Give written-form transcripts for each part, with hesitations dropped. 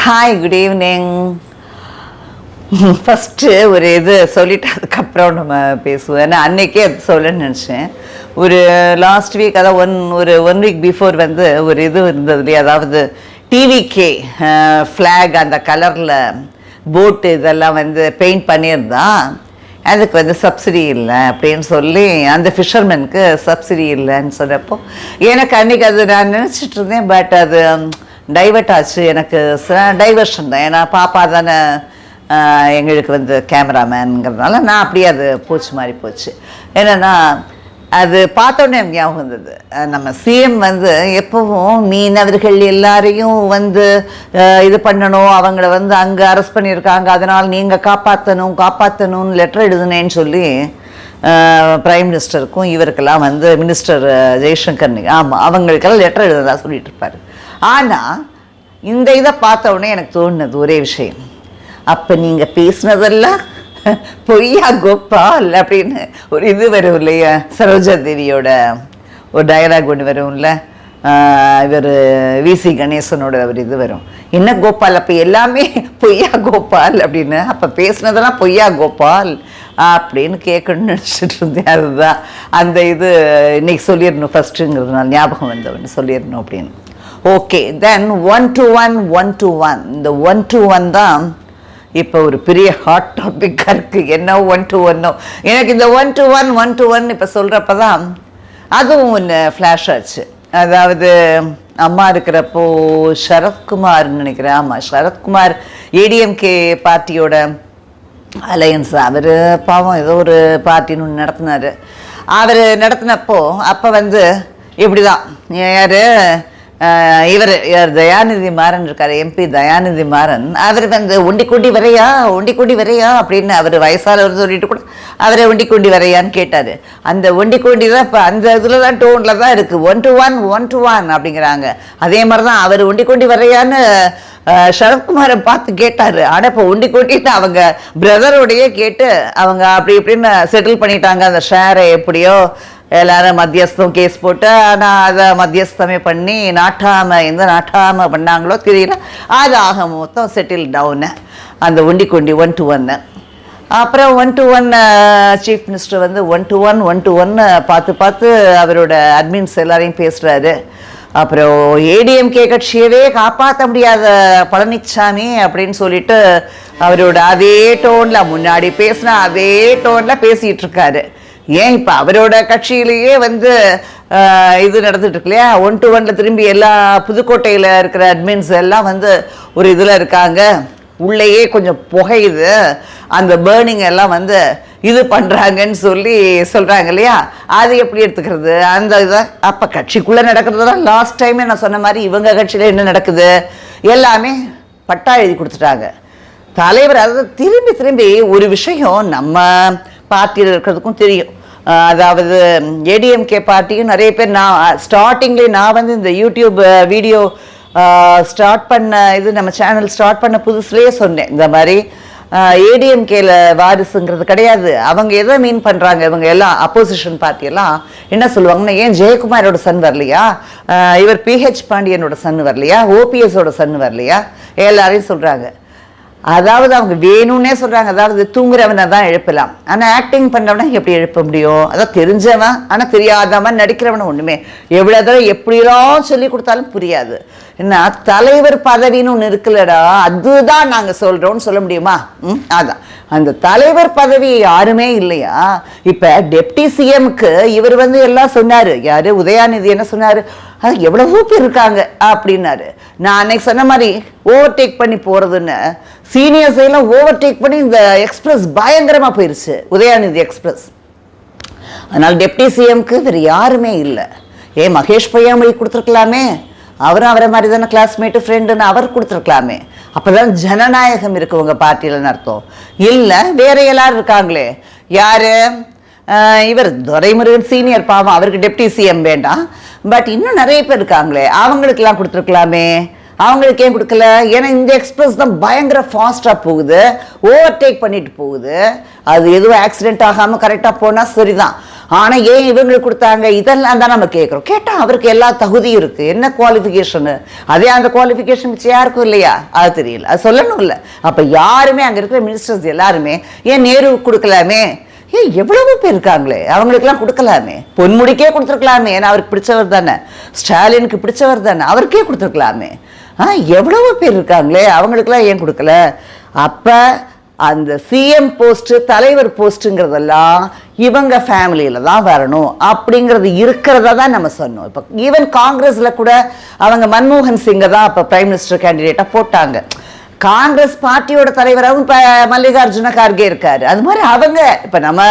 Hi, good evening. First ஒரு இது சொல்லிவிட்டு அதுக்கப்புறம் நம்ம பேசுவோம். ஏன்னா அன்றைக்கே அது சொல்லணும்னு நினச்சேன். ஒரு லாஸ்ட் வீக், அதாவது ஒரு ஒன் வீக் பிஃபோர் வந்து ஒரு இது இருந்தது இல்லையா, அதாவது டிவிகே ஃப்ளாக் அந்த கலரில் போட்டு இதெல்லாம் வந்து பெயிண்ட் பண்ணியிருந்தான். அதுக்கு வந்து சப்சிடி இல்லை அப்படின்னு சொல்லி அந்த ஃபிஷர்மேனுக்கு சப்சிடி இல்லைன்னு சொன்னப்போ எனக்கு அன்றைக்கி அது நான் நினச்சிட்டு இருந்தேன். பட் அது டைவர்ட் ஆச்சு. எனக்கு டைவர்ஷன் தான். ஏன்னா பாப்பா தானே எங்களுக்கு வந்து கேமராமேனுங்கிறதுனால நான் அப்படியே அது மாதிரி போச்சு. என்னென்னா அது பார்த்தோன்னே ஞாபகம் வந்தது. நம்ம சிஎம் வந்து எப்பவும் மீனவர்கள் எல்லாரையும் வந்து இது பண்ணணும், அவங்கள வந்து அங்கே அரெஸ்ட் பண்ணியிருக்காங்க, அதனால் நீங்கள் காப்பாற்றணும்னு லெட்டர் எழுதுனேன்னு சொல்லி பிரைம் மினிஸ்டருக்கும் இவருக்கெல்லாம் வந்து மினிஸ்டர் ஜெய்சங்கர், ஆமாம், அவங்களுக்கெல்லாம் லெட்டர் எழுதுறதா சொல்லிட்டு இருப்பார். ஆனால் இந்த இதை பார்த்த உடனே எனக்கு தோணுனது ஒரே விஷயம், அப்போ நீங்கள் பேசினதெல்லாம் பொய்யா கோபால் அப்படின்னு ஒரு இது வரும் இல்லையா, சரோஜா தேவியோட ஒரு டயலாக் ஒன்று வரும்ல, இவர் விசி கணேசனோட ஒரு இது வரும், என்ன கோபால் அப்போ எல்லாமே பொய்யா கோபால் அப்படின்னு, அப்போ பேசினதெல்லாம் பொய்யா கோபால் அப்படின்னு கேட்கணும்னு நினச்சிட்டு இருந்தேன். அதுதான் அந்த இது இன்னைக்கு சொல்லிடணும் ஃபஸ்ட்டுங்கிறதுனால ஞாபகம் வந்தவன்னு சொல்லிடணும் அப்படின்னு. ஓகே, தென் 1-to-1 இந்த 1-to-1 தான் இப்போ ஒரு பெரிய ஹாட் டாபிக்காக இருக்குது. என்ன 1-to-1 எனக்கு இந்த 1-to-1 இப்போ சொல்கிறப்ப தான் அதுவும் ஒன்று ஃப்ளாஷ் ஆச்சு. அதாவது அம்மா இருக்கிறப்போ சரத்குமார்னு நினைக்கிறேன், ஆமாம் சரத்குமார் ஏடிஎம்கே பார்ட்டியோட அலையன்ஸ், அவர் பாவம் ஏதோ ஒரு பார்ட்டின்னு ஒன்று நடத்தினார். அவர் நடத்தினப்போ அப்போ வந்து இப்படி தான் யார் இவர் தயாநிதி மாறன் இருக்கார், எம்பி தயாநிதி மாறன், அவர் வந்து ஒண்டிக்குண்டி வரையா அப்படின்னு அவர் வயசானவர் சொல்லிட்டு கூட அவரை ஒண்டிக்குண்டி வரையான்னு கேட்டார். அந்த ஒண்டிக்குண்டி தான் இப்போ அந்த இதில் தான் டோனில் தான் இருக்குது. 1-to-1 அப்படிங்கிறாங்க. அதே மாதிரி தான் அவர் ஒண்டிக்குண்டி வரையான்னு சரத்குமாரை பார்த்து கேட்டார். ஆனால் இப்போ ஒண்டிக்குண்டின்னு அவங்க பிரதரோடையே கேட்டு அவங்க அப்படி இப்படின்னு செட்டில் பண்ணிட்டாங்க. அந்த ஷேரை எப்படியோ எல்லாரும் மத்தியஸ்தம் கேஸ் போட்டு, ஆனால் அதை மத்தியஸ்தமே பண்ணி எந்த நாட்டாமல் பண்ணாங்களோ தெரியல, அது ஆக மொத்தம் செட்டில் டவுனு அந்த ஒண்டிக்குண்டி 1-to-1. அப்புறம் 1-to-1 சீஃப் மினிஸ்டர் வந்து 1-to-1 பார்த்து அவரோட அட்மின்ஸ் எல்லாரையும் பேசுகிறாரு. அப்புறம் ஏடிஎம்கே கட்சியவே காப்பாற்ற முடியாத பழனிசாமி அப்படின்னு சொல்லிட்டு அவரோட அதே டோனில் முன்னாடி பேசினா அதே டோனில் பேசிகிட்டு இருக்காரு. ஏன் இப்போ அவரோட கட்சியிலேயே வந்து இது நடந்துட்டு இருக்கு இல்லையா, 1-to-1 திரும்பி எல்லா புதுக்கோட்டையில் இருக்கிற அட்மின்ஸ் எல்லாம் வந்து ஒரு இதில் இருக்காங்க, உள்ளேயே கொஞ்சம் புகையுது, அந்த பேர்னிங் எல்லாம் வந்து இது பண்ணுறாங்கன்னு சொல்கிறாங்க இல்லையா, அது எப்படி எடுத்துக்கிறது அந்த இதை. அப்போ கட்சிக்குள்ளே நடக்கிறது தான் லாஸ்ட் டைமே நான் சொன்ன மாதிரி இவங்க கட்சியில் என்ன நடக்குது எல்லாமே பட்டா எழுதி கொடுத்துட்டாங்க. தலைவர் அதாவது திரும்பி ஒரு விஷயம் நம்ம பார்ட்டியில் இருக்கிறதுக்கும் தெரியும். அதாவது ஏடிஎம்கே பார்ட்டியும் நிறைய பேர், நான் ஸ்டார்டிங்லேயே நான் வந்து இந்த யூடியூப் வீடியோ ஸ்டார்ட் பண்ண இது நம்ம சேனல் ஸ்டார்ட் பண்ண புதுசுலேயே சொன்னேன், இந்த மாதிரி ஏடிஎம்கேல வாரிசுங்கிறது கிடையாது. அவங்க எதை மீன் பண்ணுறாங்க, இவங்க எல்லாம் அப்போசிஷன் பார்ட்டியெல்லாம் என்ன சொல்லுவாங்கன்னா, ஏன் ஜெயக்குமாரோட சன் வரலையா, இவர் பிஹெச் பாண்டியனோட சன் வரலையா, ஓபிஎஸோட சன் வரலையா, எல்லாரையும் சொல்கிறாங்க. அதாவது அவங்க வேணும்னே சொல்கிறாங்க, அதாவது தூங்குறவனை தான் எழுப்பலாம், ஆனால் ஆக்டிங் பண்ணுறவனை எப்படி எழுப்ப முடியும், அதான் தெரிஞ்சவன் ஆனால் தெரியாதவன் நடிக்கிறவனை ஒன்றுமே எவ்வளோ தடவை எப்படிலாம் சொல்லி கொடுத்தாலும் புரியாது. என்ன தலைவர் பதவின்னு ஒன்று இருக்குல்லடா, அதுதான் நாங்கள் சொல்கிறோன்னு சொல்ல முடியுமா? அதான் அந்த தலைவர் பதவி யாருமே இல்லையா. இப்போ டெப்டி சிஎம்க்கு இவர் வந்து எல்லாம் சொன்னார், யார் உதயாநிதி என்ன சொன்னார், அது எவ்வளவோ பேர் இருக்காங்க அப்படின்னாரு. நான் அன்னைக்கு சொன்ன மாதிரி ஓவர்டேக் பண்ணி போகிறதுன்னு சீனியர்ஸ் எல்லாம் ஓவர்டேக் பண்ணி இந்த எக்ஸ்பிரஸ் பயங்கரமாக போயிடுச்சு, உதயாநிதி எக்ஸ்பிரஸ். அதனால் டெப்டி சிஎம்க்கு வேறு யாருமே இல்லை. ஏன் மகேஷ் பொய்யாமொழி கொடுத்துருக்கலாமே, அவரும் அவரை மாதிரி தானே கிளாஸ்மேட்டு ஃப்ரெண்டுன்னு அவர் கொடுத்துருக்கலாமே. அப்போ தான் ஜனநாயகம் இருக்கு உங்கள் பார்ட்டியில்னு அர்த்தம். இல்லை வேற எல்லாரும் இருக்காங்களே, யார் இவர் துரைமுருகன் சீனியர் பாவம், அவருக்கு டெப்டி சிஎம் வேண்டாம், பட் இன்னும் நிறைய பேர் இருக்காங்களே, அவங்களுக்கெல்லாம் கொடுத்துருக்கலாமே. அவங்களுக்கு ஏன் கொடுக்கல? ஏன்னா இந்த எக்ஸ்பிரஸ் தான் பயங்கர ஃபாஸ்ட்டாக போகுது, ஓவர்டேக் பண்ணிட்டு போகுது. அது எதுவும் ஆக்சிடென்ட் ஆகாமல் கரெக்டாக போனால் சரிதான். ஆனா ஏன் இவங்களுக்கு கொடுத்தாங்க, இதெல்லாம் தான் நம்ம கேட்குறோம். கேட்டா அவருக்கு எல்லா தகுதியும் இருக்கு, என்ன குவாலிஃபிகேஷனு, அதே அந்த குவாலிஃபிகேஷன் வச்சு யாருக்கும் இல்லையா, அது தெரியல, அது சொல்லணும் இல்லை. அப்ப யாருமே அங்க இருக்கிற மினிஸ்டர்ஸ் எல்லாருமே ஏன் நேரு கொடுக்கலாமே, ஏன் எவ்வளவு பேர் இருக்காங்களே அவங்களுக்கெல்லாம் கொடுக்கலாமே, பொன்முடிக்கே கொடுத்துருக்கலாமே, ஏன்னா அவருக்கு பிடிச்சவர் தானே, ஸ்டாலினுக்கு பிடிச்சவர் தானே, அவருக்கே கொடுத்துருக்கலாமே. எவ்வளவு பேர் இருக்காங்களே அவங்களுக்கெல்லாம் ஏன் கொடுக்கல? அப்ப அந்த சிஎம் போஸ்ட், தலைவர் போஸ்ட்டுங்கிறதெல்லாம் இவங்க ஃபேமிலியில தான் வரணும் அப்படிங்கிறது இருக்கிறதா தான் நம்ம சொன்னோம். இப்போ ஈவன் காங்கிரஸ்ல கூட அவங்க மன்மோகன் சிங்கை தான் அப்போ பிரைம் மினிஸ்டர் கேண்டிடேட்டா போட்டாங்க. காங்கிரஸ் பார்ட்டியோட தலைவராகவும் இப்போ மல்லிகார்ஜுன கார்கே இருக்காரு. அது மாதிரி அவங்க இப்போ நம்ம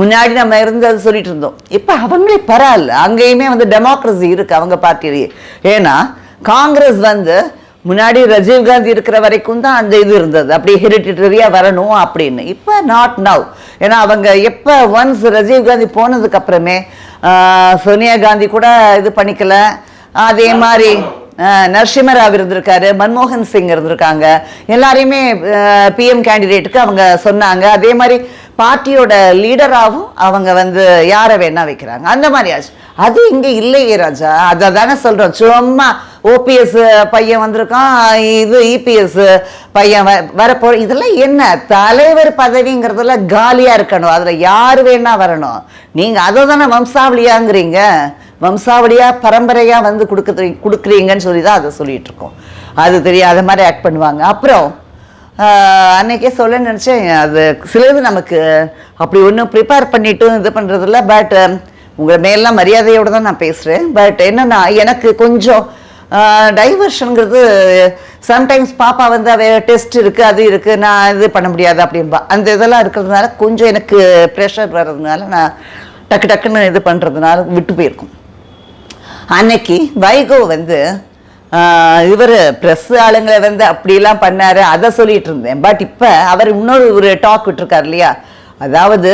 முன்னாடி நம்ம இருந்தது சொல்லிட்டு இருந்தோம், இப்போ அவங்களே பரவாயில்ல, அங்கேயுமே டெமோக்ரஸி இருக்கு அவங்க பார்ட்டிலேயே. ஏன்னா காங்கிரஸ் முன்னாடி ராஜீவ்காந்தி இருக்கிற வரைக்கும் தான் அந்த இது இருந்தது, அப்படி ஹெரிடிட்டரியா வரணும் அப்படின்னு. இப்போ நாட் நவ். ஏன்னா அவங்க எப்போ ஒன்ஸ் ராஜீவ்காந்தி போனதுக்கு அப்புறமே சோனியா காந்தி கூட இது பண்ணிக்கல. அதே மாதிரி நரசிம்மராவ் இருந்திருக்காரு, மன்மோகன் சிங் இருந்திருக்காங்க, எல்லாரையுமே பிஎம் கேண்டிடேட்டுக்கு அவங்க சொன்னாங்க. அதே மாதிரி பார்ட்டியோட லீடராகவும் அவங்க யாரை வேணா வைக்கிறாங்க, அந்த மாதிரி ஆச்சு. அது இங்கே இல்லையே ராஜா, அதை தானே சொல்கிறோம். சும்மா ஓபிஎஸ் பையன் வந்திருக்கான், இது இபிஎஸ் பையன் வரப்போ, இதெல்லாம் என்ன தலைவர் பதவிங்கிறதுல காலியாக இருக்கணும், அதில் யார் வேணா வரணும். நீங்கள் அதை தானே வம்சாவளியாங்கிறீங்க, வம்சாவளியாக பரம்பரையாக கொடுக்குறீங்கன்னு சொல்லி தான் அதை சொல்லிட்டு இருக்கோம். அது தெரியாத மாதிரி ஆக்ட் பண்ணுவாங்க. அப்புறம் அன்னைக்கே சொல்ல நினச்சேன், அது சிலது நமக்கு அப்படி ஒன்றும் ப்ரிப்பேர் பண்ணிட்டும் இது பண்ணுறதில்ல. பட் உங்களை மேலாம் மரியாதையோடு தான் நான் பேசுகிறேன். பட் என்னென்னா எனக்கு கொஞ்சம் டைவர்ஷனுங்கிறது சம்டைம்ஸ் பாப்பா அவ டெஸ்ட் இருக்குது, அது இருக்குது, நான் இது பண்ண முடியாது அப்படின்பா. அந்த இதெல்லாம் இருக்கிறதுனால கொஞ்சம் எனக்கு ப்ரெஷர் வர்றதுனால நான் டக்கு டக்குன்னு இது பண்ணுறதுனால விட்டு போயிருக்கும். அன்னைக்கு வைகோ இவர் ப்ரெஸ் ஆளுங்களை அப்படிலாம் பண்ணாரு, அதை சொல்லிட்டு இருந்தேன். பட் இப்போ அவர் இன்னொரு டாக் விட்டுருக்காரு இல்லையா, அதாவது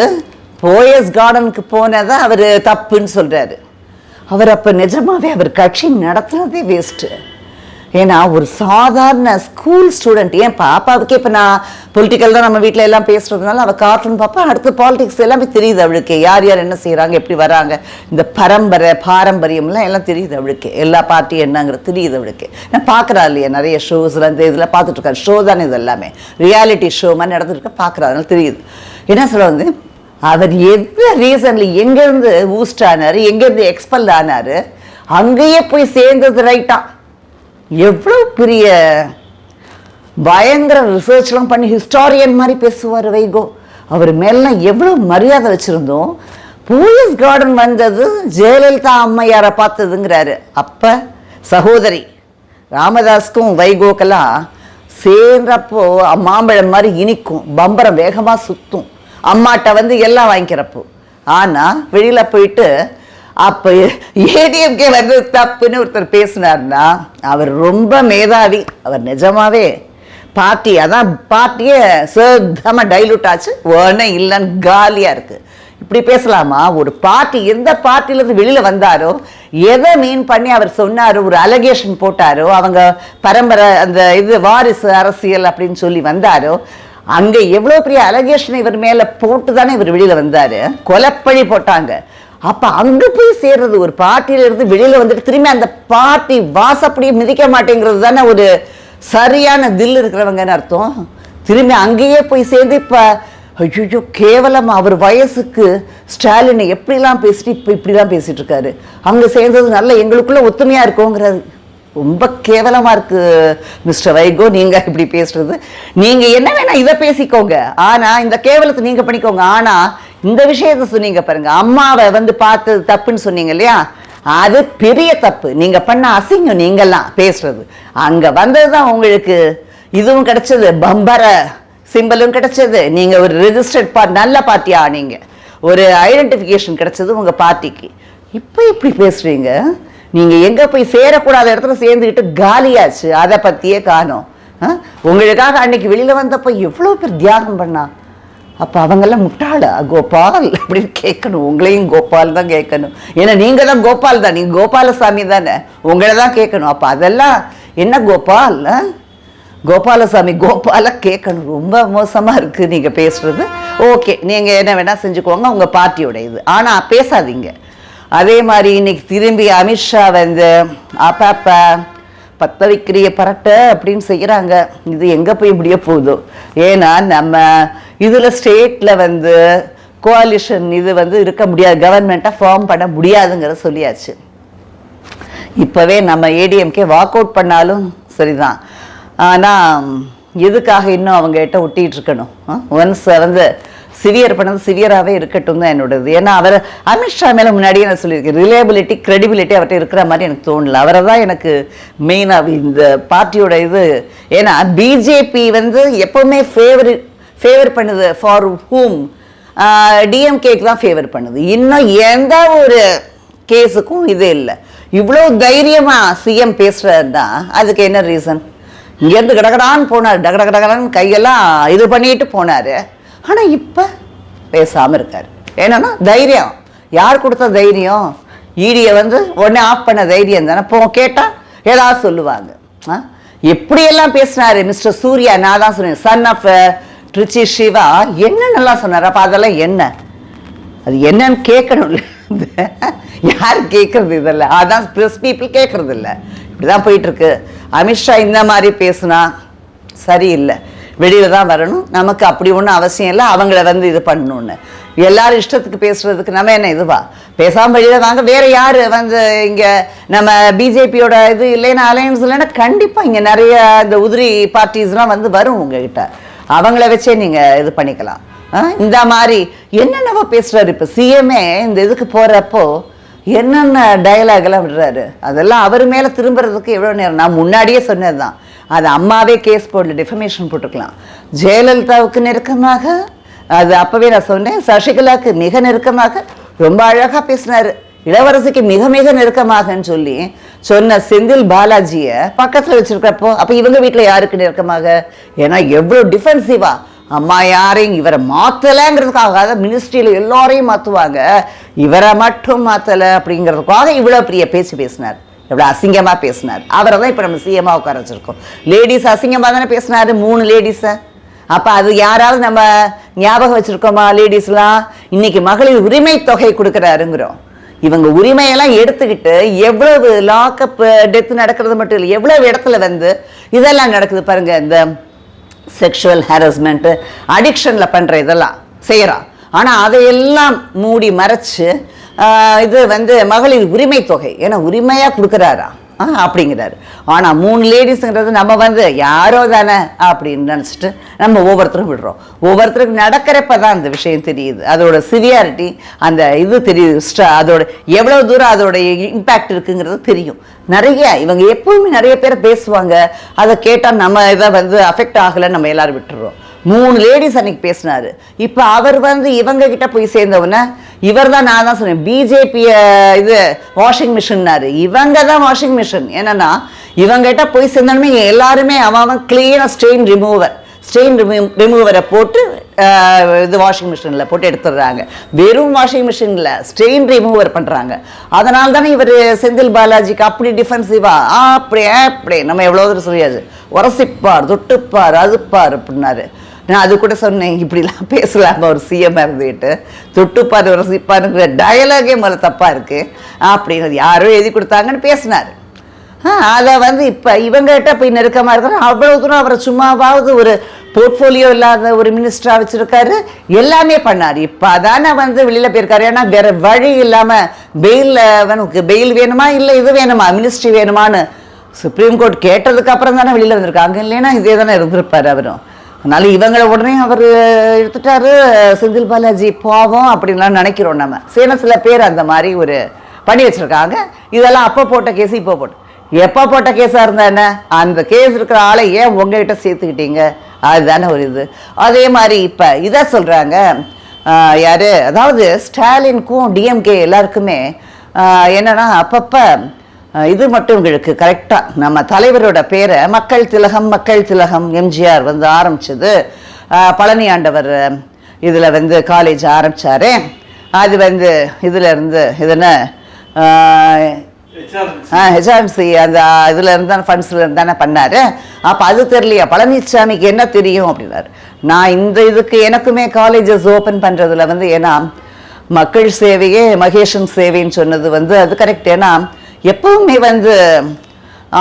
போயஸ் கார்டனுக்கு போனதான் அவர் தப்புன்னு சொல்றாரு. அவர் அப்போ நிஜமாவே அவர் கட்சி நடத்துனதே வேஸ்ட்டு. ஏன்னா ஒரு சாதாரண ஸ்கூல் ஸ்டூடெண்ட், ஏன் பாப்பாவுக்கே இப்போ நான் பொலிட்டிக்கல் தான் நம்ம வீட்டில் எல்லாம் பேசுறதுனால அவள் கார்ட்டூன் பாப்பா, அடுத்து பாலிடிக்ஸ் எல்லாமே தெரியுது அவளுக்கு, யார் யார் என்ன செய்கிறாங்க, எப்படி வராங்க, இந்த பாரம்பரியம்லாம் எல்லாம் தெரியுது அவளுக்கு, எல்லா பார்ட்டியும் என்னங்கிறது தெரியுது அவளுக்கு. நான் பார்க்குறா இல்லையா, நிறைய ஷோஸ்ல இந்த இதில் பார்த்துட்ருக்காரு, ஷோ தானே இது எல்லாமே ரியாலிட்டி ஷோ மாதிரி நடந்துருக்க பார்க்குறா, அதனால தெரியுது. என்ன சொல்ல அவர் எந்த ரீசன்ல எங்கேருந்து ஊஸ்ட் ஆனார், எங்கேருந்து எக்ஸ்பெல் ஆனார், அங்கேயே போய் சேர்ந்தது ரைட்டா. எவ்வளோ பெரிய பயங்கர ரிசர்ச்லாம் பண்ணி ஹிஸ்டாரியன் மாதிரி பேசுவார் வைகோ. அவர் மேலாம் எவ்வளோ மரியாதை வச்சுருந்தோம். போயஸ் கார்டன் வந்தது ஜெயலலிதா அம்மையாரை பார்த்ததுங்கிறாரு. அப்போ சகோதரி ராமதாஸ்க்கும் வைகோக்கெல்லாம் சேர்ந்தப்போ மாம்பழம் மாதிரி இனிக்கும், பம்பரம் வேகமாக சுற்றும், அம்மாட்ட எல்லாம் வாங்கிக்கிறப்போ. ஆனால் வெளியில் போயிட்டு அப்போ ஏடிஎம்கே தப்புன்னு ஒருத்தர் பேசினார்னா அவர் ரொம்ப மேதாவி. அவர் நிஜமாவே பார்ட்டி, அதான் பார்ட்டியே சுத்தமாக டைலூட் ஆச்சு, ஒன்றும் இல்லைன்னு காலியாக இருக்குது. இப்படி பேசலாமா? ஒரு பார்ட்டி எந்த பார்ட்டிலேருந்து வெளியில் வந்தாரோ, எதை மீன் பண்ணி அவர் சொன்னாரோ, ஒரு அலகேஷன் போட்டாரோ, அவங்க பரம்பரை அந்த இது வாரிசு அரசியல் அப்படின்னு சொல்லி வந்தாரோ, அங்கே எவ்வளோ பெரிய அலகேஷன் இவர் மேலே போட்டு தானே இவர் வெளியில் வந்தார், கொலைப்பழி போட்டாங்க. அப்போ அங்கே போய் சேர்றது, ஒரு பார்ட்டியிலிருந்து வெளியில் வந்துட்டு திரும்பி அந்த பார்ட்டி வாசப்படியே மிதிக்க மாட்டேங்கிறது தானே ஒரு சரியான தில் இருக்கிறவங்கன்னு அர்த்தம். திரும்பி அங்கேயே போய் சேர்ந்து இப்போ ஐயோ கேவலம், அவர் வயசுக்கு ஸ்டாலினை எப்படிலாம் பேசிட்டு இப்போ இப்படிலாம் பேசிட்டு இருக்காரு, அங்கே சேர்ந்தது நல்ல எங்களுக்குள்ள ஒத்துமையாக இருக்கோங்கிறது ரொம்ப கேவலமாக இருக்குது மிஸ்டர் வைகோ. நீங்கள் இப்படி பேசுறது, நீங்கள் என்ன வேணா இதை பேசிக்கோங்க, ஆனால் இந்த கேவலத்தை நீங்கள் பண்ணிக்கோங்க. ஆனால் இந்த விஷயத்த சொன்னீங்க பாருங்க, அம்மாவை பார்த்தது தப்புன்னு சொன்னீங்க இல்லையா, அது பெரிய தப்பு. நீங்கள் பண்ண அசிங்கம் நீங்கள்லாம் பேசுறது. அங்கே வந்தது தான் உங்களுக்கு இதுவும் கிடைச்சது, பம்பர சிம்பலும் கிடைச்சது, நீங்கள் ஒரு ரெஜிஸ்டர்ட் பார்ட்டி, நல்ல பார்ட்டியா நீங்கள் ஒரு ஐடென்டிஃபிகேஷன் கிடைச்சது உங்கள் பார்ட்டிக்கு. இப்போ இப்படி பேசுறீங்க, நீங்கள் எங்கே போய் சேரக்கூடாத இடத்துல சேர்ந்துக்கிட்டு காலியாச்சு, அதை பற்றியே காணோம். உங்களுக்காக அன்னைக்கு வெளியில் வந்தப்போ எவ்வளோ பேர் தியாகம் பண்ணா. அப்போ அவங்கெல்லாம் முட்டாளா கோபால் அப்படின்னு கேட்கணும், உங்களையும் கோபால் தான் கேட்கணும். ஏன்னா நீங்கள் தான் கோபால் தான், நீங்கள் கோபாலசாமி தானே, உங்களை தான் கேட்கணும். அப்போ அதெல்லாம் என்ன கோபால், கோபாலசாமி கோபால கேட்கணும். ரொம்ப மோசமாக இருக்குது நீங்கள் பேசுகிறது. ஓகே நீங்கள் என்ன வேணால் செஞ்சுக்கோங்க உங்கள் பார்ட்டியோட இது, ஆனால் பேசாதீங்க. அதே மாதிரி இன்னைக்கு திரும்பி அமித்ஷா வந்து அப்பப்ப பத்த வைக்கிறிய பரட்ட அப்படின்னு செய்கிறாங்க. இது எங்கே போய் முடிய போகுதோ? ஏன்னா நம்ம இதில் ஸ்டேட்டில் வந்து கோalition இது வந்து இருக்க முடியாது, கவர்மெண்ட்டாக ஃபார்ம் பண்ண முடியாதுங்கிறத சொல்லியாச்சு. இப்போவே நம்ம ஏடிஎம்கே வாக் அவுட் பண்ணாலும் சரிதான், ஆனால் எதுக்காக இன்னும் அவங்ககிட்ட ஒட்டிகிட்டு இருக்கணும்? ஒன்ஸ் வந்து சிவியர் பண்ணது சிவியராகவே இருக்கட்டும் தான் என்னோடது. ஏன்னா அவர் அமித்ஷா மேலே முன்னாடியே நான் சொல்லியிருக்கேன், ரிலேபிலிட்டி கிரெடிபிலிட்டி அவர்கிட்ட இருக்கிற மாதிரி எனக்கு தோணல. அவரை தான் எனக்கு மெயினாக இந்த பார்ட்டியோட இது. ஏன்னா பிஜேபி வந்து எப்போவுமே ஃபேவர் பண்ணுது ஃபார் ஹூம்? டிஎம்கேக்கு தான் ஃபேவர் பண்ணுது. இன்னும் எந்த ஒரு கேஸுக்கும் இது இல்லை. இவ்வளோ தைரியமாக சிஎம் பேசுகிறாருன்னா அதுக்கு என்ன ரீசன்? இங்கேருந்து கடகடான்னு போனார், டகடகடகடான்னு கையெல்லாம் இது பண்ணிட்டு போனார். ஆனால் இப்போ பேசாமல் இருக்கார். என்னன்னா தைரியம். யார் கொடுத்த தைரியம்? ஈடியை வந்து உடனே ஆஃப் பண்ண தைரியம் தானே. இப்போ கேட்டால் ஏதாவது சொல்லுவாங்க. எப்படியெல்லாம் பேசினாரு மிஸ்டர் சூர்யா. நான் தான் சொன்னேன், சன் ஆஃப் ட்ரிச்சி சிவா என்ன நல்லா சொன்னார். அப்போ அதெல்லாம் என்ன, அது என்னன்னு கேட்கணும். யார் கேட்கறது இதெல்லாம்? அதான் ப்ரெஸ் பீப்புள் கேட்கறது இல்லை. இப்படிதான் போயிட்டு இருக்கு. அமித்ஷா இந்த மாதிரி பேசுனா சரியில்லை, வெளியில தான் வரணும். நமக்கு அப்படி ஒன்றும் அவசியம் இல்லை அவங்கள வந்து இது பண்ணணும்னு. எல்லாரும் இஷ்டத்துக்கு பேசுறதுக்கு நம்ம என்ன இதுவா? பேசாமல் வெளியில வாங்க. வேற யாரு வந்து இங்க நம்ம பிஜேபியோட இது இல்லைன்னா அலையன்ஸ் இல்லைன்னா கண்டிப்பா இங்க நிறைய இந்த உதிரி பார்ட்டிஸ்லாம் வந்து வரும் உங்ககிட்ட. அவங்கள வச்சே நீங்க இது பண்ணிக்கலாம். இந்த மாதிரி என்னென்னவோ பேசுறாரு. இப்போ சிஎம்ஏ இந்த இதுக்கு போறப்போ என்னென்ன டயலாக் எல்லாம் விடுறாரு. அதெல்லாம் அவர் மேல திரும்புறதுக்கு எவ்வளவு நேரம்? நான் முன்னாடியே சொன்னதுதான், அது அம்மாவே கேஸ் போடல, டிஃபமேஷன் போட்டுக்கலாம். ஜெயலலிதாவுக்கு நெருக்கமாக, அது அப்பவே நான் சொன்னேன், சசிகலாவுக்கு மிக நெருக்கமாக ரொம்ப அழகா பேசினாரு. இளவரசிக்கு மிக மிக நெருக்கமாகன்னு சொல்லி சொன்ன செந்தில் பாலாஜியை பக்கத்தில் வச்சிருக்கப்போ அப்போ இவங்க வீட்டில் யாருக்கு நெருக்கமாக? ஏன்னா எவ்வளோ டிஃபென்சிவா அம்மா யாரையும் இவரை மாற்றலைங்கிறதுக்காக மினிஸ்ட்ரியில் எல்லாரையும் மாற்றுவாங்க, இவரை மட்டும் மாற்றலை அப்படிங்கிறதுக்காக இவ்வளோ பெரிய பேசினார். எவ்வளோ அசிங்கமாக பேசினார். அவரை தான் இப்போ நம்ம சிஎம்மாக உட்கார வச்சிருக்கோம். லேடிஸ் அசிங்கமாக தானே பேசினாரு, 3 லேடிஸை. அப்போ அது யாராவது நம்ம ஞாபகம் வச்சுருக்கோமா? லேடிஸ்லாம் இன்னைக்கு மகளிர் உரிமை தொகை கொடுக்குறாருங்கிறோம். இவங்க உரிமையெல்லாம் எடுத்துக்கிட்டு எவ்வளவு லாக்அப் டெத் நடக்கிறது மட்டும் இல்லை, எவ்வளவு இடத்துல வந்து இதெல்லாம் நடக்குது பாருங்க. இந்த செக்ஷுவல் ஹாரஸ்மெண்ட், அடிக்ஷனில் பண்ணுற இதெல்லாம் செய்கிறான். ஆனால் அதையெல்லாம் மூடி மறைச்சு இது வந்து மகளிர் உரிமை தொகை ஏன்னா உரிமையாக கொடுக்குறாரா அப்படிங்கிறாரு. ஆனால் 3 லேடிஸுங்கிறது நம்ம வந்து யாரோ தானே அப்படின்னு நினச்சிட்டு நம்ம ஒவ்வொருத்தரும் விடுறோம். ஒவ்வொருத்தருக்கு நடக்கிறப்ப தான் அந்த விஷயம் தெரியுது, அதோட சிவியாரிட்டி, அந்த இது தெரியுது, அதோட எவ்வளோ தூரம் அதோட இம்பேக்ட் இருக்குங்கிறது தெரியும். நிறைய இவங்க எப்பவுமே நிறைய பேர் பேசுவாங்க, அதை கேட்டால் நம்ம இதை வந்து அஃபெக்ட் ஆகலை, நம்ம எல்லாரும் விட்டுடுறோம். 3 லேடிஸ் அன்னைக்கு பேசினாரு. இப்போ அவர் வந்து இவங்க கிட்ட போய் சேர்ந்தவன இவர் தான். நான் தான் சொன்னேன் பிஜேபிய இது வாஷிங் மிஷின்னாரு. இவங்க தான் வாஷிங் மிஷின். என்னன்னா இவங்க கிட்ட போய் சேர்ந்தோமே எல்லாருமே அவன் கிளீனாக ஸ்டெயின் ரிமூவரை போட்டு இது வாஷிங் மிஷினில் போட்டு எடுத்துடுறாங்க. வெறும் வாஷிங் மிஷினில் ஸ்டெயின் ரிமூவர் பண்ணுறாங்க. அதனால தானே இவர் செந்தில் பாலாஜிக்கு அப்படி டிஃபென்சிவா அப்படி நம்ம எவ்வளோ தூரம் சொல்லியாச்சு, உரசிப்பார், தொட்டுப்பார், அதுப்பார் அப்படின்னாரு. நான் அது கூட சொன்னேன், இப்படிலாம் பேசலாமா ஒரு சிஎம் இருந்துட்டு? தொட்டுப்பார் உரசிப்பாருங்கிற டயலாகே முதல்ல தப்பாக இருக்குது அப்படின்னு யாரோ எழுதி கொடுத்தாங்கன்னு பேசினார். அதை வந்து இப்போ இவங்ககிட்ட போய் நெருக்கமாக இருக்கிறோம். அவ்வளோ தூரம் அவரை சும்மாவாவது ஒரு போர்ட்ஃபோலியோ இல்லாத ஒரு மினிஸ்டராக வச்சுருக்காரு, எல்லாமே பண்ணார். இப்போ அதானே வந்து வெளியில் போயிருக்காரு. ஏன்னா வேறு வழி இல்லாமல் பெயில் வேணுமா இல்லை இது வேணுமா மினிஸ்ட்ரி வேணுமான்னு சுப்ரீம் கோர்ட் கேட்டதுக்கு அப்புறம் தானே வெளியில் வந்திருக்காங்க. இல்லைன்னா இதே தானே இருந்திருப்பார் அவரும். அதனால இவங்களை உடனே அவர் எடுத்துட்டாரு. செந்தில் பாலாஜி பாவம் அப்படின்லாம் நினைக்கிறோம் நம்ம. சில பேர் அந்த மாதிரி ஒரு பண்ணி வச்சுருக்காங்க. இதெல்லாம் அப்போ போட்ட கேஸ் இப்போ போட்டு, எப்போ போட்ட கேஸாக இருந்தா என்ன, அந்த கேஸ் இருக்கிற ஆளை ஏன் உங்ககிட்ட சேர்த்துக்கிட்டீங்க? அதுதானே ஒரு இது. அதே மாதிரி இப்போ இதை சொல்கிறாங்க யார், அதாவது ஸ்டாலினுக்கும் டிஎம்கே எல்லாருக்குமே என்னன்னா அப்பப்போ இது மட்டும் உங்களுக்கு கரெக்டாக நம்ம தலைவரோட பேரை மக்கள் திலகம் எம்ஜிஆர் வந்து ஆரம்பிச்சது. பழனி ஆண்டவர் இதில் வந்து காலேஜ் ஆரம்பித்தார். அது வந்து இதில் இருந்து இதுன்னு ஹெச்ஆர்என்சி அந்த இதில் இருந்தால் ஃபண்ட்ஸில் இருந்தானே பண்ணார். அப்போ அது தெரியலையா பழனிசாமிக்கு என்ன தெரியும் அப்படின்னாரு. நான் இந்த இதுக்கு எனக்குமே காலேஜஸ் ஓப்பன் பண்ணுறதுல வந்து ஏன்னா மக்கள் சேவையே மகேஷன் சேவைன்னு சொன்னது வந்து அது கரெக்ட். ஏன்னா எப்பவுமே வந்து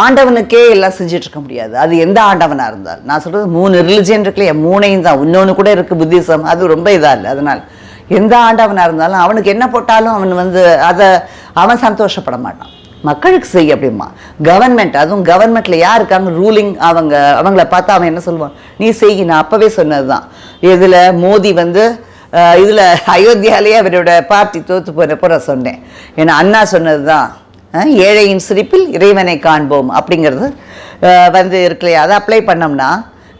ஆண்டவனுக்கே எல்லாம் செஞ்சுட்டு இருக்க முடியாது. அது எந்த ஆண்டவனாக இருந்தாலும் நான் சொல்கிறது 3 ரிலிஜியன் இருக்குல்லையே 3ஐயும் தான். இன்னொன்று கூட இருக்குது புத்திசம், அது ரொம்ப இதாக இல்லை. அதனால் எந்த ஆண்டவனாக இருந்தாலும் அவனுக்கு என்ன போட்டாலும் அவன் வந்து அதை அவன் சந்தோஷப்பட மாட்டான். மக்களுக்கு செய்ய அப்படிமா கவர்மெண்ட், அதுவும் கவர்மெண்ட்டில் யார் இருக்காங்க ரூலிங் அவங்கள பார்த்தா அவன் என்ன சொல்லுவான், நீ செய். நான் அப்போவே சொன்னது தான். இதில் மோடி வந்து இதில் அயோத்தியாலேயே அவரோட பார்ட்டி தோற்று போகிறப்போ நான் சொன்னேன். ஏன்னா அண்ணா சொன்னது தான் ஏழையின் சிரிப்பில் இறைவனை காண்போம் அப்படிங்கிறது வந்து இருக்குல்லையா. அதை அப்ளை பண்ணோம்னா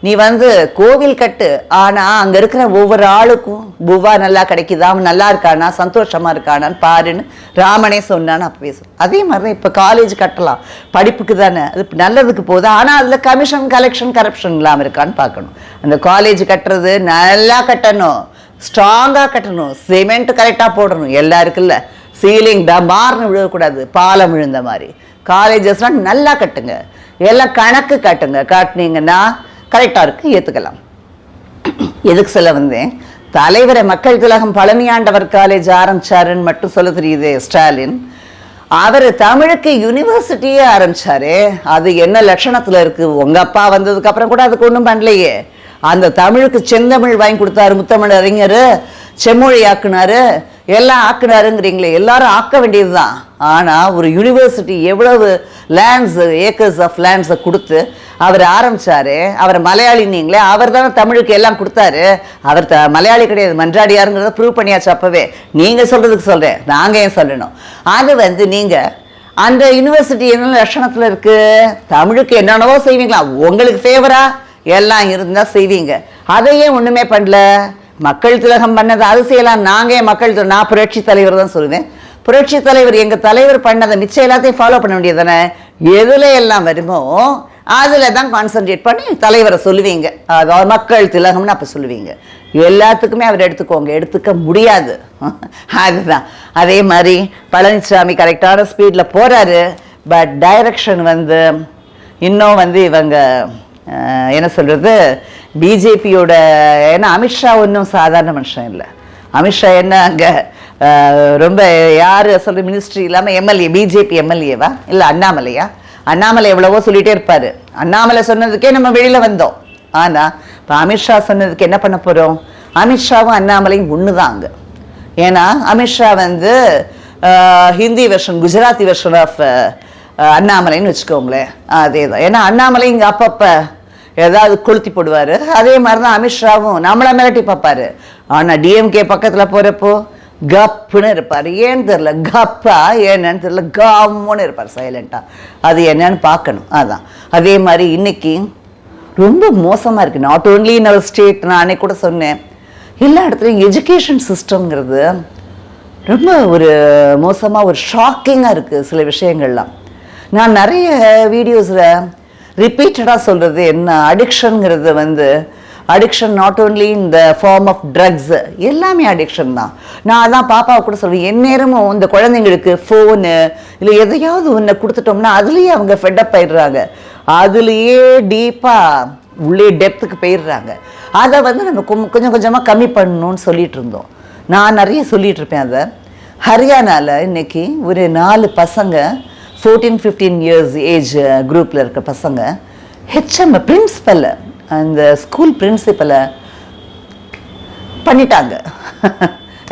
நீ வந்து கோவில் கட்டு, ஆனால் அங்கே இருக்கிற ஒவ்வொரு ஆளுக்கும் பூவா நல்லா கிடைக்குதா, அவன் நல்லா இருக்கானா சந்தோஷமாக இருக்கானான்னு பாருன்னு ராமனே சொன்னான்னு அப்பவே அதே மாதிரி தான் இப்போ காலேஜ் கட்டலாம் படிப்புக்கு தானே, அது நல்லதுக்கு போகுது. ஆனால் அதில் கமிஷன் கரப்ஷன் இல்லாமல் இருக்கான்னு பார்க்கணும். அந்த காலேஜ் கட்டுறது நல்லா கட்டணும், ஸ்ட்ராங்காக கட்டணும், சிமெண்ட் கரெக்டாக போடணும். எல்லாம் இருக்குல்ல சீலிங் டமார்னு விழக்கூடாது, பாலம் விழுந்த மாதிரி. காலேஜஸ்லாம் நல்லா கட்டுங்க, எல்லாம் கணக்கு காட்டுங்க. காட்டினீங்கன்னா கரெக்டாக இருக்குது, ஏற்றுக்கலாம். எதுக்கு சொல்ல வந்தேன், தலைவரை மக்கள் திலகம் பழனியாண்டவர் காலேஜ் ஆரம்பிச்சாருன்னு மட்டும் சொல்ல தெரியுது ஸ்டாலின். அவர் தமிழுக்கு யூனிவர்சிட்டியே ஆரம்பிச்சாரு. அது என்ன லட்சணத்தில் இருக்குது? உங்கள் அப்பா வந்ததுக்கு அப்புறம் கூட அதுக்கு ஒன்றும் பண்ணலையே. அந்த தமிழுக்கு செந்தமிழ் வாங்கி கொடுத்தாரு முத்தமிழ் அறிஞர், செம்மொழி ஆக்குனாரு, எல்லாம் ஆக்குனாருங்கிறீங்களே. எல்லாரும் ஆக்க வேண்டியது தான். ஆனால் ஒரு யூனிவர்சிட்டி எவ்வளவு லேண்ட்ஸ் ஏக்கர்ஸ் ஆஃப் லேண்ட்ஸை கொடுத்து அவர் ஆரம்பித்தார். அவர் மலையாளின்னீங்களே, அவர் தானே தமிழுக்கு எல்லாம் கொடுத்தாரு. அவர் மலையாளி கிடையாது, மன்றாடியாருங்கிறத ப்ரூவ் பண்ணியாச்சு அப்போவே. நீங்கள் சொல்கிறதுக்கு சொல்கிறேன், நாங்கள் ஏன் சொல்லணும்? அது வந்து நீங்கள் அந்த யூனிவர்சிட்டி என்ன லட்சணத்தில் இருக்குது? தமிழுக்கு என்னென்னவோ செய்வீங்களா, உங்களுக்கு ஃபேவராக எல்லாம் இருந்தால் செய்வீங்க. அதையே ஒன்றுமே பண்ணல. மக்கள் திலகம் பண்ணது அது செய்யலாம். நாங்கள் மக்கள் நான் புரட்சி தலைவர் தான் சொல்லுவேன். புரட்சி தலைவர் எங்கள் தலைவர் பண்ணதை மிச்சம் எல்லாத்தையும் ஃபாலோ பண்ண வேண்டியது தானே. எதில் எல்லாம் வருமோ அதில் தான் கான்சன்ட்ரேட் பண்ணி தலைவரை சொல்லுவீங்க. அதாவது மக்கள் திலகம்னு அப்போ சொல்லுவீங்க. எல்லாத்துக்குமே அவர் எடுத்துக்கோங்க, எடுத்துக்க முடியாது. அதுதான். அதே மாதிரி பழனிசாமி கரெக்டான ஸ்பீடில் போகிறாரு. பட் டைரக்ஷன் வந்து இன்னும் வந்து இவங்க என்ன சொல்கிறது பிஜேபியோட. ஏன்னா அமித்ஷா ஒன்றும் சாதாரண மனுஷன் இல்லை. அமித்ஷா என்ன அங்கே ரொம்ப யார் சொல்கிற மினிஸ்ட்ரி இல்லாமல் எம்எல்ஏ, பிஜேபி எம்எல்ஏவா இல்லை அண்ணாமலையா? அண்ணாமலை எவ்வளவோ சொல்லிகிட்டே இருப்பார். அண்ணாமலை சொன்னதுக்கே நம்ம வெளியில் வந்தோம். ஆனால் இப்போ அமித்ஷா சொன்னதுக்கு என்ன பண்ண போகிறோம்? அமித்ஷாவும் அண்ணாமலையும் ஒன்று தான் அங்கே. ஏன்னா அமித்ஷா வந்து Hindi version, Gujarati version of அண்ணாமலைன்னு வச்சுக்கோங்களேன். அதே தான். ஏன்னா அண்ணாமலை இங்கே அப்பப்போ ஏதாவது கொளுத்தி போடுவார். அதே மாதிரி தான் அமித்ஷாவும் நம்மளை மிரட்டி பார்ப்பார். ஆனால் டிஎம்கே பக்கத்தில் போகிறப்போ கப்புன்னு இருப்பார். ஏன்னு தெரில, கப்பா என்னன்னு தெரில, கம்முன்னு இருப்பார் சைலண்ட்டாக. அது என்னன்னு பார்க்கணும். அதான். அதே மாதிரி இன்னைக்கு ரொம்ப மோசமாக இருக்குது. Not only in our state. நான் அன்னைக்கு கூட சொன்னேன், எல்லா இடத்துலையும் எஜுகேஷன் சிஸ்டம்ங்கிறது ரொம்ப ஒரு மோசமாக ஒரு ஷாக்கிங்காக இருக்குது சில விஷயங்கள்லாம். நான் நிறைய வீடியோஸில் ரிப்பீட்டடாக சொல்கிறது என்ன, அடிக்ஷனுங்கிறது வந்து அடிக்ஷன் நாட் ஓன்லி இந்த ஃபார்ம் ஆஃப் ட்ரக்ஸ், எல்லாமே அடிக்ஷன் தான். நான் அதான் பாப்பாவை கூட சொல்வேன், எந்நேரமும் இந்த குழந்தைங்களுக்கு ஃபோனு இல்லை எதையாவது ஒன்று கொடுத்துட்டோம்னா அதுலேயே அவங்க ஃபெட்டப் ஆயிடுறாங்க. அதுலேயே டீப்பாக உள்ளே டெப்த்துக்கு போயிடுறாங்க. அதை வந்து நம்ம கொஞ்சம் கொஞ்சமாக கம்மி பண்ணணும்னு சொல்லிகிட்டு இருந்தோம். நான் நிறைய சொல்லிகிட்டு இருப்பேன். அதை ஹரியானாவில் இன்றைக்கி ஒரு 4 பசங்க 14-15 இயர்ஸ் ஏஜ் குரூப்பில் இருக்க பசங்க ஹெச்எம் பிரின்சிபலை, அந்த ஸ்கூல் பிரின்சிபலை பண்ணிட்டாங்க.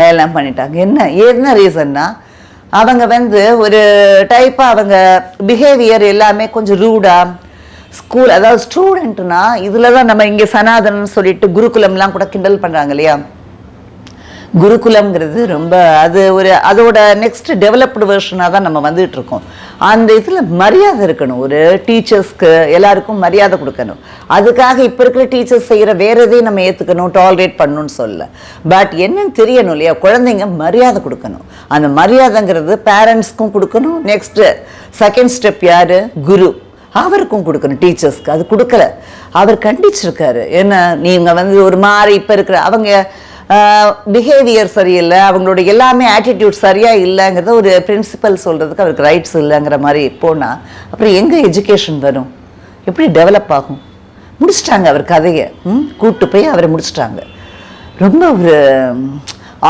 எல்லாம் பண்ணிட்டாங்க. என்ன ரீசன்னா, அவங்க வந்து ஒரு டைப்பாக அவங்க பிஹேவியர் எல்லாமே கொஞ்சம் ரூடாக ஸ்கூல், அதாவது ஸ்டூடெண்ட்னா இதில் தான் நம்ம இங்கே சனாதனன்னு சொல்லிட்டு குருகுலம்லாம் கூட கிண்டல் பண்ணுறாங்க இல்லையா. குருகுலம்ங்கிறது ரொம்ப அது ஒரு அதோட நெக்ஸ்ட் டெவலப்டு வெர்ஷனாக தான் நம்ம வந்துட்டு இருக்கோம். அந்த இதில் மரியாதை இருக்கணும். ஒரு டீச்சர்ஸ்க்கு எல்லாருக்கும் மரியாதை கொடுக்கணும். அதுக்காக இப்போ இருக்கிற டீச்சர்ஸ் செய்கிற வேற எதையும் நம்ம ஏற்றுக்கணும், டாலரேட் பண்ணணும்னு சொல்ல. பட் என்னன்னு தெரியணும் இல்லையா, குழந்தைங்க மரியாதை கொடுக்கணும். அந்த மரியாதைங்கிறது பேரண்ட்ஸ்க்கும் கொடுக்கணும். நெக்ஸ்ட்டு செகண்ட் ஸ்டெப் யார், குரு, அவருக்கும் கொடுக்கணும். டீச்சர்ஸ்க்கு அது கொடுக்கல, அவர் கண்டிச்சிருக்காரு. ஏன்னா நீங்கள் வந்து ஒரு மாதிரி இப்போ இருக்கிற அவங்க பிஹேவியர் சரியில்லை, அவங்களோட எல்லாமே ஆட்டிடியூட் சரியாக இல்லைங்கிறத ஒரு பிரின்சிபல் சொல்கிறதுக்கு அவருக்கு ரைட்ஸ் இல்லைங்கிற மாதிரி போனால் அப்புறம் எங்கே எஜுகேஷன் வரும், எப்படி டெவலப் ஆகும்? முடிச்சிட்டாங்க அவர் கதையை, கூப்பிட்டு போய் அவரை முடிச்சிட்டாங்க. ரொம்ப ஒரு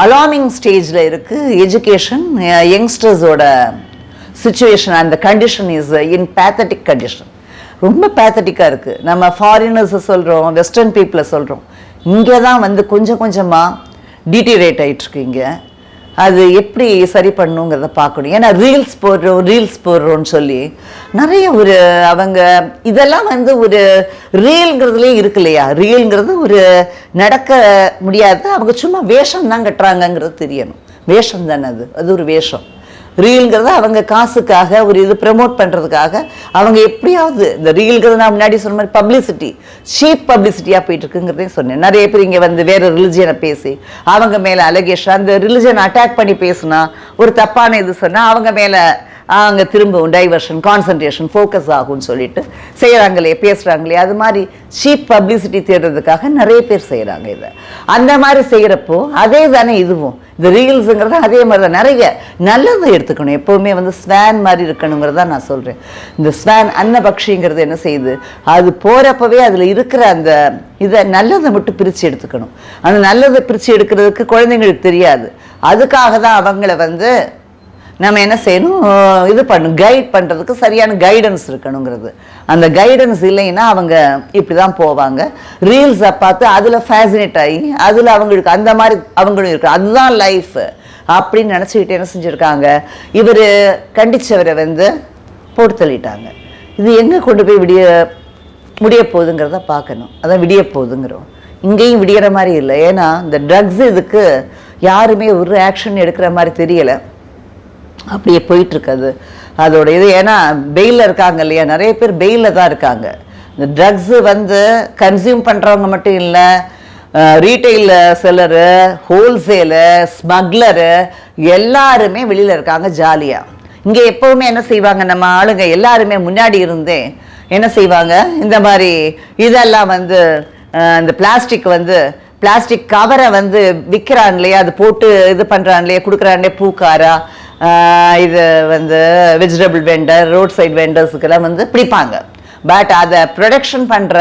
அலார்மிங் ஸ்டேஜில் இருக்குது எஜுகேஷன். யங்ஸ்டர்ஸோட சுச்சுவேஷன் அந்த condition is in pathetic condition, ரொம்ப பேத்தட்டிக்காக இருக்குது. நம்ம ஃபாரினர்ஸை சொல்கிறோம், வெஸ்டர்ன் பீப்புளை சொல்கிறோம், இங்கே தான் வந்து கொஞ்சம் கொஞ்சமாக டீட்டீரேட் ஆகிட்டுருக்கு. இங்கே அது எப்படி சரி பண்ணணுங்கிறத பார்க்கணும். ஏன்னா ரீல்ஸ் போடுறோன்னு சொல்லி நிறைய ஒரு அவங்க இதெல்லாம் வந்து ஒரு ரீல்ங்கிறதுலேயும் இருக்கு இல்லையா, ரீல்ங்கிறது ஒரு நடக்க முடியாது, அவங்க சும்மா வேஷம் தான் கட்டுறாங்கங்கிறது தெரியணும். வேஷம் தானே அது ஒரு வேஷம். ரீல்ங்கிறத அவங்க காசுக்காக ஒரு இது ப்ரமோட் பண்ணுறதுக்காக அவங்க எப்படியாவது இந்த ரீல்ங்கிறது நான் முன்னாடி சொன்ன மாதிரி பப்ளிசிட்டி, சீப் பப்ளிசிட்டியாக போயிட்டு இருக்குங்கிறதையும் சொன்னேன். நிறைய பேர் இங்கே வந்து வேறு ரிலிஜியனை பேசி அவங்க மேலே அலகேஷன், அந்த ரிலிஜனை அட்டாக் பண்ணி பேசுனா ஒரு தப்பான இது சொன்னால் அவங்க மேலே அங்கே திரும்பவும் டைவர்ஷன், கான்சன்ட்ரேஷன், ஃபோக்கஸ் ஆகும்னு சொல்லிட்டு செய்கிறாங்களே, பேசுகிறாங்களே. அது மாதிரி சீப் பப்ளிசிட்டி தேடுறதுக்காக நிறைய பேர் செய்கிறாங்க இதை. அந்த மாதிரி செய்கிறப்போ அதே தானே இதுவும், இந்த ரீல்ஸுங்கிறது அதே மாதிரி தான். நிறைய நல்லதை எடுத்துக்கணும், எப்போவுமே வந்து ஸ்வான் மாதிரி இருக்கணுங்கிறத நான் சொல்கிறேன். இந்த ஸ்வான் அன்னபக்ஷிங்கிறது என்ன செய்யுது, அது போகிறப்பவே அதில் இருக்கிற அந்த இதை நல்லதை மட்டும் பிரித்து எடுத்துக்கணும். அந்த நல்லதை பிரித்து எடுக்கிறதுக்கு குழந்தைங்களுக்கு தெரியாது. அதுக்காக தான் அவங்கள வந்து நம்ம என்ன செய்யணும், இது கைட் பண்ணுறதுக்கு சரியான கைடன்ஸ் இருக்கணுங்கிறது. அந்த கைடன்ஸ் இல்லைன்னா அவங்க இப்படி தான் போவாங்க, ரீல்ஸை பார்த்து அதில் ஃபேசினேட் ஆகி அதில் அவங்களுக்கு அந்த மாதிரி அவங்களும் இருக்கு, அதுதான் லைஃப் அப்படின்னு நினச்சிக்கிட்டு என்ன செஞ்சுருக்காங்க, இவர் கண்டித்தவரை வந்து போட்டு தள்ளிட்டாங்க. இது எங்கே கொண்டு போய் முடிய போகுதுங்கிறத பார்க்கணும். அதான் விடிய போகுதுங்கிறோம். இங்கேயும் விடிகிற மாதிரி இல்லை. ஏன்னா இந்த ட்ரக்ஸ் இதுக்கு யாருமே ஒரு ஆக்ஷன் எடுக்கிற மாதிரி தெரியலை, அப்படியே போயிட்டுருக்குது அதோட இது. ஏன்னா பெயிலில் இருக்காங்க இல்லையா, நிறைய பேர் பெயிலில் தான் இருக்காங்க. இந்த ட்ரக்ஸு வந்து கன்சியூம் பண்ணுறவங்க மட்டும் இல்லை, ரீட்டெயில் செல்லரு, ஹோல்சேலு, ஸ்மக்லரு எல்லாருமே வெளியில் இருக்காங்க ஜாலியாக. இங்கே எப்போவுமே என்ன செய்வாங்க, நம்ம ஆளுங்க எல்லாருமே முன்னாடி இருந்தே என்ன செய்வாங்க, இந்த மாதிரி இதெல்லாம் வந்து இந்த பிளாஸ்டிக் கவரை வந்து விற்கிறான் இல்லையா, அது போட்டு இது பண்ணுறான் இல்லையா, கொடுக்குறான்லே பூக்காரா, இது வந்து வெஜிடபிள் வெண்டர், ரோட் சைட் வெண்டர்ஸுக்கெல்லாம் வந்து பிடிப்பாங்க. பட் அதை ப்ரொடக்ஷன் பண்ணுற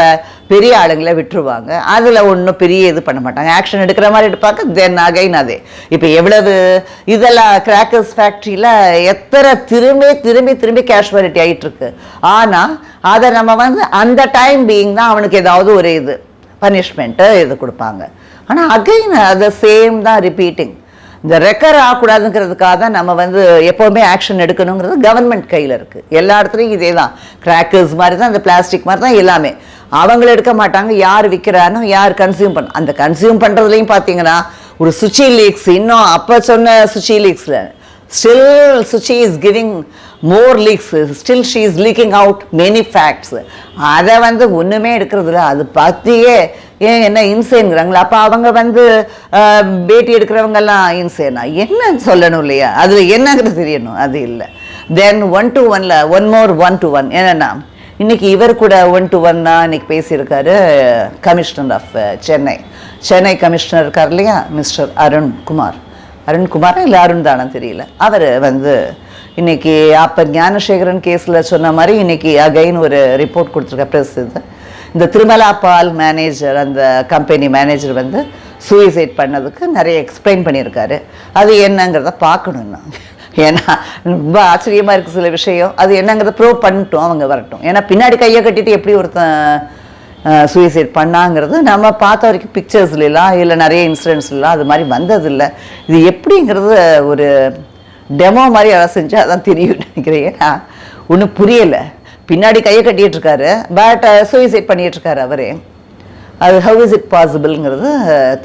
பெரிய ஆளுங்களை விட்டுருவாங்க. அதில் ஒன்றும் பெரிய இது பண்ண மாட்டாங்க, ஆக்ஷன் எடுக்கிற மாதிரி எடுப்பாங்க. தென் அகைன் அதே இப்போ எவ்வளவு இதெல்லாம் கிராக்கர்ஸ் ஃபேக்ட்ரியில் எத்தனை திரும்பி கேஷுவாலிட்டி ஆகிட்டுருக்கு. ஆனால் அதை நம்ம வந்து அந்த டைம் பீயிங் தான் அவனுக்கு ஏதாவது ஒரு இது பனிஷ்மெண்ட்டு இது கொடுப்பாங்க. ஆனால் அகைன் அதை சேம் தான் ரிப்பீட்டிங். இந்த ரெக்கர் ஆகக்கூடாதுங்கிறதுக்காக தான் நம்ம வந்து எப்போவுமே ஆக்ஷன் எடுக்கணுங்கிறது கவர்மெண்ட் கையில் இருக்குது. எல்லா இடத்துலையும் இதே தான், கிராக்கர்ஸ் மாதிரி தான், இந்த பிளாஸ்டிக் மாதிரி தான் எல்லாமே. அவங்கள எடுக்க மாட்டாங்க, யார் விற்கிறானோ யார் கன்சியூம் பண்ண. அந்த கன்சியூம் பண்ணுறதுலையும் பார்த்தீங்கன்னா ஒரு சுச்சி லீக்ஸ், இன்னும் அப்போ சொன்ன Suchi லீக்ஸில் still Suchi is giving more leaks, still she is leaking out many facts. அதை வந்து ஒன்றுமே எடுக்கிறதில்ல, அது பார்த்தியே ஏன் என்ன இன்சேனுங்கிறாங்களா? அப்போ அவங்க வந்து பேட்டி எடுக்கிறவங்கெல்லாம் இன்சேனா என்னன்னு சொல்லணும் இல்லையா, அதில் என்னங்கிறது தெரியணும், அது இல்லை. தென் 1-to-1ல ஒன் டு ஒன் என்னென்னா, இன்றைக்கி இவர் கூட 1-to-1 இன்னைக்கு பேசியிருக்காரு கமிஷனர் ஆஃப் சென்னை கமிஷனர் இருக்கார் இல்லையா, மிஸ்டர் அருண்குமாரா இல்லை அருண் தானே தெரியல. அவர் வந்து இன்றைக்கி அப்போ ஞானசேகரன் கேஸில் சொன்ன மாதிரி இன்றைக்கி அகைன் ஒரு ரிப்போர்ட் கொடுத்துருக்க ப்ரெஸ். இந்த திருமலா பால் மேனேஜர், அந்த கம்பெனி மேனேஜர் வந்து சூசைட் பண்ணதுக்கு நிறைய எக்ஸ்பிளைன் பண்ணியிருக்காரு. அது என்னங்கிறத பார்க்கணுன்னா, ஏன்னா ரொம்ப ஆச்சரியமாக இருக்குது சில விஷயம். அது என்னங்கிறத ப்ரூவ் பண்ணிட்டோம், அவங்க வரட்டும். ஏன்னா பின்னாடி கையை கட்டிட்டு எப்படி ஒருத்தன் சூசைட் பண்ணாங்கிறது நம்ம பார்த்த வரைக்கும் பிக்சர்ஸ்லாம் இல்லை, நிறைய இன்சிடென்ட்ஸ்லாம் அது மாதிரி வந்ததில்லை. இது எப்படிங்கிறது ஒரு டெமோ மாதிரி யாராவது செஞ்சால் அதான் தெரியும் நினைக்கிறேன். ஏன்னா ஒன்றும் புரியலை, பின்னாடி கையை கட்டிகிட்ருக்காரு, பட் சூசைட் பண்ணிகிட்ருக்காரு அவரே. அது ஹவ் இஸ் இட் பாசிபிள்ங்கிறது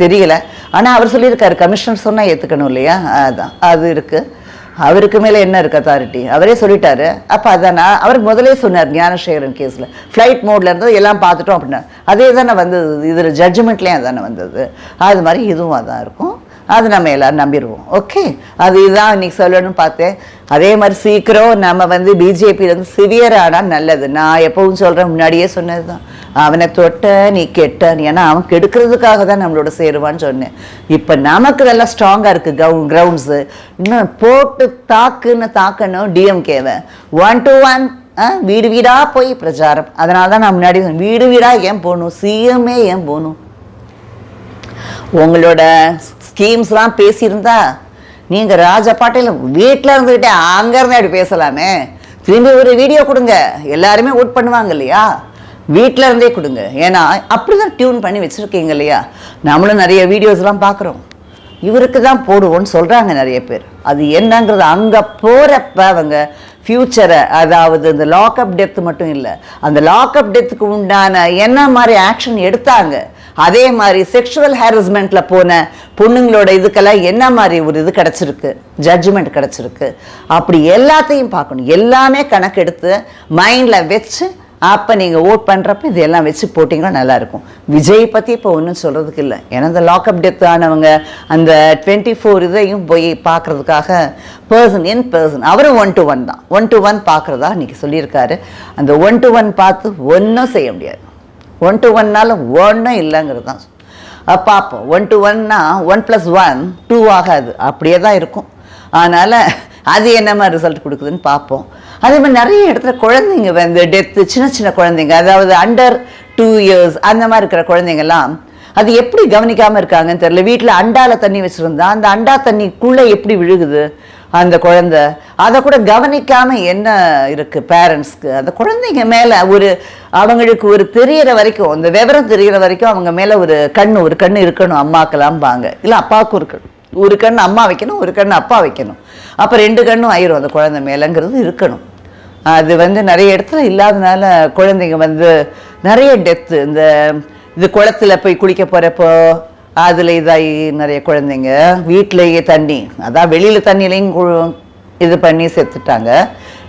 தெரியலை. ஆனால் அவர் சொல்லியிருக்காரு, கமிஷனர் சொன்னால் ஏற்றுக்கணும் இல்லையா, அதுதான் அது இருக்குது. அவருக்கு மேலே என்ன இருக்குது அத்தாரிட்டி, அவரே சொல்லிட்டாரு. அப்போ அதான் அவர் முதலே சொன்னார் ஞானசேகரன் கேஸில் ஃப்ளைட் மோடில் இருந்தது எல்லாம் பார்த்துட்டோம் அப்படின்னா, அதே தானே வந்தது, இதில் ஜட்ஜ்மெண்ட்லேயும் அதானே வந்தது. அது மாதிரி இதுவும் அதான் இருக்கும். அது நம்ம எல்லாரும் நம்பிடுவோம். ஓகே, அது இதுதான் இன்னைக்கு சொல்லணும்னு பார்த்தேன். அதே மாதிரி சீக்கிரம் நம்ம வந்து பிஜேபியிலேருந்து சிவியர் ஆனால் நல்லது. நான் எப்பவும் சொல்கிறேன், முன்னாடியே சொன்னது தான், அவனை தொட்ட நீ கெட்ட, ஏன்னா அவன் கெடுக்கிறதுக்காக தான் நம்மளோட சேருவான்னு சொன்னேன். இப்போ நமக்கு நல்லா ஸ்ட்ராங்காக இருக்குது கிரவுண்ட்ஸு. இன்னும் போட்டு தாக்கணும் டிஎம்கேவை 1 to 1 வீடு வீடாக போய் பிரச்சாரம். அதனால தான் நான் முன்னாடி வீடு வீடாக ஏன் போகணும், சிஎம்ஏ ஏன் போகணும்? உங்களோட ஸ்கீம்ஸ்லாம் பேசியிருந்தா நீங்கள் ராஜா பாட்டில் வீட்டில் இருந்துக்கிட்டே அங்கேருந்து அப்படி பேசலாமே. திரும்பி ஒரு வீடியோ கொடுங்க, எல்லாருமே ஓட் பண்ணுவாங்க இல்லையா? வீட்டில் இருந்தே கொடுங்க. ஏன்னா அப்படி தான் டியூன் பண்ணி வச்சுருக்கீங்க இல்லையா? நம்மளும் நிறைய வீடியோஸ்லாம் பார்க்குறோம். இவருக்கு தான் போடுவோன்னு சொல்கிறாங்க நிறைய பேர். அது என்னங்கிறது அங்கே போகிறப்ப அவங்க ஃப்யூச்சரை, அதாவது இந்த லாக்அப் டெத்து மட்டும் இல்லை, அந்த லாக்அப் டெத்துக்கு உண்டான என்ன மாதிரி ஆக்ஷன் எடுத்தாங்க, அதே மாதிரி செக்ஷுவல் ஹாரஸ்மெண்ட்டில் போன பொண்ணுங்களோட இதுக்கெல்லாம் என்ன மாதிரி ஒரு இது கிடச்சிருக்கு, ஜட்ஜ்மெண்ட் கிடச்சிருக்கு, அப்படி எல்லாத்தையும் பார்க்கணும். எல்லாமே கணக்கெடுத்து மைண்டில் வச்சு அப்போ நீங்கள் ஓட் பண்ணுறப்ப இதெல்லாம் வச்சு போட்டிங்கன்னா நல்லாயிருக்கும். விஜய் பற்றி இப்போ ஒன்றும் சொல்கிறதுக்கு இல்லை. ஏன்னா இந்த லாக்அப் டெத் ஆனவங்க அந்த 24 இதையும் போய் பார்க்குறதுக்காக பர்சன் அவரும் 1 to 1 தான், 1 to 1 பார்க்குறதா இன்றைக்கி சொல்லியிருக்காரு. அந்த 1 to 1 பார்த்து ஒன்றும் செய்ய முடியாது. 1 to 1னால ஒன்றும் இல்லைங்கிறது தான் பார்ப்போம். 1 to 1னா 1 + 1 2 ஆகாது, அப்படியே தான் இருக்கும். அதனால் அது என்ன மாதிரி ரிசல்ட் கொடுக்குதுன்னு பார்ப்போம். அதே மாதிரி நிறைய இடத்துல குழந்தைங்க வந்து டெத்து, சின்ன குழந்தைங்க, அதாவது அண்டர் 2 years அந்த மாதிரி இருக்கிற குழந்தைங்கள்லாம் அது எப்படி கவனிக்காமல் இருக்காங்கன்னு தெரியல. வீட்டில் அண்டால தண்ணி வச்சுருந்தா அந்த அண்டா தண்ணிக்குள்ளே எப்படி விழுகுது அந்த குழந்தை, அதை கூட கவனிக்காமல் என்ன இருக்குது பேரண்ட்ஸ்க்கு. அந்த குழந்தைங்க மேலே அவங்களுக்கு ஒரு தெரிகிற வரைக்கும், அந்த விவரம் தெரிகிற வரைக்கும் அவங்க மேலே ஒரு கண் இருக்கணும். அம்மாக்கெல்லாம்பாங்க, இல்லை அப்பாவுக்கும் இருக்கணும். ஒரு கண் அம்மா வைக்கணும், ஒரு கண் அப்பா வைக்கணும். அப்போ 2 கண்ணும் ஆயிரும் அந்த குழந்தை மேலேங்கிறது இருக்கணும். அது வந்து நிறைய இடத்துல இல்லாதனால குழந்தைங்க வந்து நிறைய டெத்து. இது குளத்தில் போய் குளிக்க போகிறப்போ அதில் இதாகி நிறைய குழந்தைங்க வீட்டிலேயே தண்ணி, அதான் வெளியில் தண்ணியிலையும் இது பண்ணி செத்துட்டாங்க,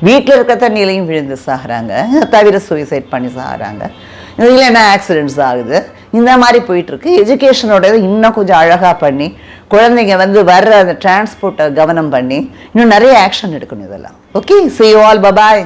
வீட்டில் இருக்க தண்ணியிலையும் விழுந்து சாகிறாங்க, தவிர சூசைட் பண்ணி சாகிறாங்க. இதில் என்ன ஆக்சிடென்ட்ஸ் ஆகுது. இந்த மாதிரி போயிட்டுருக்கு. எஜுகேஷனோட இன்னும் கொஞ்சம் அழகாக பண்ணி குழந்தைங்க வந்து வர்ற அந்த டிரான்ஸ்போர்ட்டை கவனம் பண்ணி இன்னும் நிறைய ஆக்ஷன் எடுக்கணும் இதெல்லாம். Okay, see you all, bye bye.